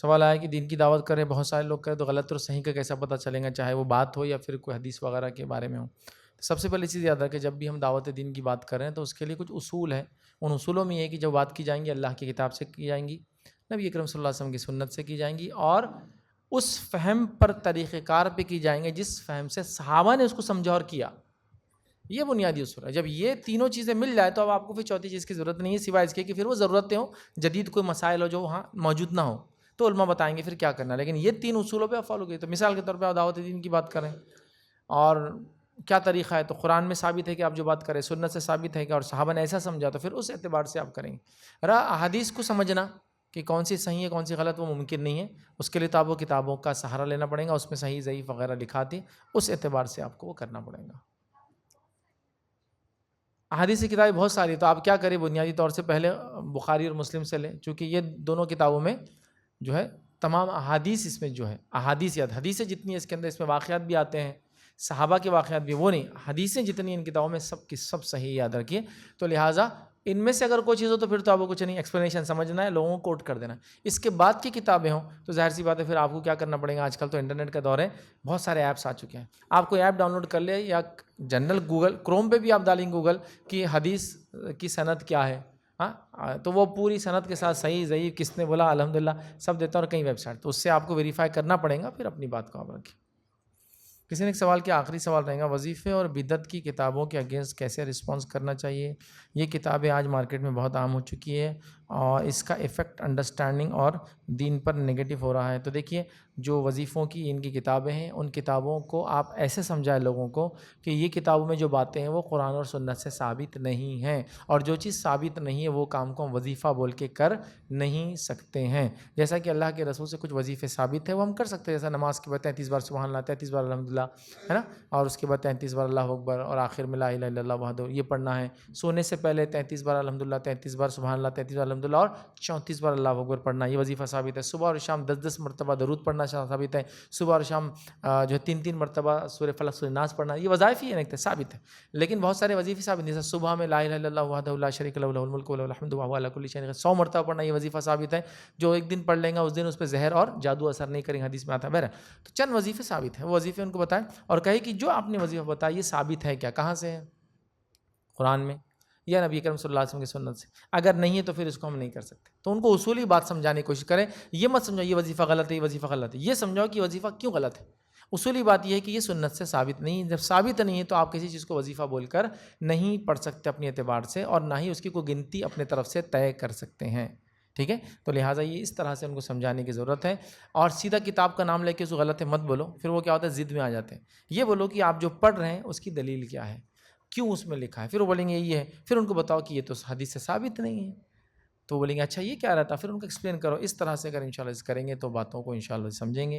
سوال آیا کہ دین کی دعوت کریں، بہت سارے لوگ کریں تو غلط اور صحیح کا کیسا پتہ چلے گا، چاہے وہ بات ہو یا پھر کوئی حدیث وغیرہ کے بارے میں ہو. سب سے پہلی چیز یاد رکھیں، جب بھی ہم دعوت دین کی بات کر رہے ہیں تو اس کے لیے کچھ اصول ہیں. ان اصولوں میں یہ ہے کہ جو بات کی جائیں گی اللہ کی کتاب سے کی جائیں گی، نبی اکرم صلی اللہ علیہ وسلم کی سنت سے کی جائیں گی، اور اس فہم پر طریقہ کار پہ کی جائیں گے جس فہم سے صحابہ نے اس کو سمجھا اور کیا. یہ بنیادی اصول ہے. جب یہ تینوں چیزیں مل جائے تو اب آپ کو پھر چوتھی چیز کی ضرورت نہیں ہے، سوائے اس کے کہ پھر وہ ضرورتیں ہوں، جدید کوئی مسائل ہو جو وہاں موجود نہ ہو تو علماء بتائیں گے پھر کیا کرنا ہے. لیکن یہ تین اصولوں پہ آپ فالو کیے. تو مثال کے طور پہ آپ دعوت دین کی بات کریں اور کیا طریقہ ہے، تو قرآن میں ثابت ہے کہ آپ جو بات کریں، سنت سے ثابت ہے کہ اور صحابہ نے ایسا سمجھا، تو پھر اس اعتبار سے آپ کریں گے. احادیث کو سمجھنا کہ کون سی صحیح ہے کون سی غلط وہ ممکن نہیں ہے، اس کے لیے تو آپ وہ کتابوں کا سہارا لینا پڑے گا، اس میں صحیح ضعیف وغیرہ لکھاتی، اس اعتبار سے آپ کو وہ کرنا پڑے گا. احادیث کی کتابیں بہت ساری، تو آپ کیا کریں، بنیادی طور سے پہلے بخاری اور مسلم سے لیں، چونکہ یہ دونوں کتابوں میں جو ہے تمام احادیث، اس میں جو ہے احادیث یا حدیثیں جتنی ہیں اس کے اندر، اس میں واقعات بھی آتے ہیں، صحابہ کے واقعات بھی، وہ نہیں، حدیثیں جتنی ان کتابوں میں سب کی سب صحیح یاد رکھیے. تو لہٰذا ان میں سے اگر کوئی چیز ہو تو پھر تو آپ کو کچھ نہیں، ایکسپلینیشن سمجھنا ہے، لوگوں کو کوٹ کر دینا ہے. اس کے بعد کی کتابیں ہوں تو ظاہر سی بات ہے پھر آپ کو کیا کرنا پڑے گا. آج کل تو انٹرنیٹ کا دور ہے، بہت سارے ایپس آ چکے ہیں، آپ کوئی ایپ ڈاؤن لوڈ کر لے، یا جنرل گوگل کروم پہ بھی آپ ڈالیں گوگل کہ حدیث کی سند کیا ہے، ہاں تو وہ پوری سند کے ساتھ صحیح ضعیف کس نے بولا الحمدللہ سب دیتا ہے، اور کئی ویب سائٹ، تو اس سے آپ کو ویریفائی کرنا پڑے گا، پھر اپنی بات کو آپ رکھیں. کسی نے ایک سوال کیا، آخری سوال رہے گا، وظیفے اور بدعت کی کتابوں کے اگینسٹ کیسے رسپانس کرنا چاہیے. یہ کتابیں آج مارکیٹ میں بہت عام ہو چکی ہے اور اس کا ایفیکٹ انڈرسٹینڈنگ اور دین پر نگیٹو ہو رہا ہے. تو دیکھیے، جو وظیفوں کی ان کی کتابیں ہیں، ان کتابوں کو آپ ایسے سمجھائیں لوگوں کو کہ یہ کتابوں میں جو باتیں ہیں وہ قرآن اور سنت سے ثابت نہیں ہیں، اور جو چیز ثابت نہیں ہے وہ کام کو ہم وظیفہ بول کے کر نہیں سکتے ہیں. جیسا کہ اللہ کے رسول سے کچھ وظیفے ثابت ہیں وہ ہم کر سکتے ہیں، جیسا نماز کے بعد 33 بار سبحان اللہ، 33 بار الحمدللہ، ہے نا، اور اس کے بعد 33 بار اللہ اکبر، اور آخر میں لا الہ الا اللہ وحدہ، یہ پڑھنا ہے. سونے سے پہلے 33 بار الحمدللہ، 33 بار سبحان اللہ، 33 بار الحمدللہ، اور 34 بار اللہ اکبر پڑھنا، یہ وظیفہ ثابت ہے. صبح اور شام 10 مرتبہ درود پڑھنا ثابت ہے. صبح اور شام جو ہے 3 مرتبہ سورہ فلق سورہ ناس پڑھنا، یہ وظائف ہی ہیں، ثابت ہے. لیکن بہت سارے وظیفے ثابت نہیں، جیسے صبح میں لا الہ الا اللہ وحدہ لا شریک لہ لہ الملک و لہ الحمد وهو علی کل شیء قدیر 100 مرتبہ پڑھنا، یہ وظیفہ ثابت ہے. جو ایک دن پڑھ لیں گا اس دن اس پہ زہر اور جادو اثر نہیں کریں گے، حدیث میں آتا ہے. بہرحال تو چند وظیفے ثابت ہیں، وہ وظیفے ان کو بتائیں اور کہیں کہ جو آپ نے وظیفہ بتایا یہ ثابت ہے کیا، کہاں سے ہے، قرآن میں یا نبی کرم صلی اللہ علیہ وسلم کی سنت سے. اگر نہیں ہے تو پھر اس کو ہم نہیں کر سکتے. تو ان کو اصولی بات سمجھانے کی کوشش کریں. یہ مت سمجھو یہ وظیفہ غلط ہے، یہ وظیفہ غلط ہے، یہ سمجھو کہ وظیفہ کیوں غلط ہے. اصولی بات یہ ہے کہ یہ سنت سے ثابت نہیں، جب ثابت نہیں ہے تو آپ کسی چیز کو وظیفہ بول کر نہیں پڑھ سکتے اپنے اعتبار سے، اور نہ ہی اس کی کوئی گنتی اپنے طرف سے طے کر سکتے ہیں. ٹھیک ہے، تو لہٰذا یہ اس طرح سے ان کو سمجھانے کی ضرورت ہے. اور سیدھا کتاب کا نام لے کے اس کو غلط ہے مت بولو، پھر وہ کیا ہوتا ہے ضد میں آ جاتے ہیں. یہ بولو کہ آپ جو پڑھ رہے ہیں اس کی دلیل کیا ہے، کیوں اس میں لکھا ہے. پھر وہ بولیں گے یہ ہے، پھر ان کو بتاؤ کہ یہ تو حدیث سے ثابت نہیں ہے، تو بولیں گے اچھا یہ کیا رہتا، پھر ان کو ایکسپلین کرو. اس طرح سے اگر انشاءاللہ کریں گے تو باتوں کو انشاءاللہ سمجھیں گے.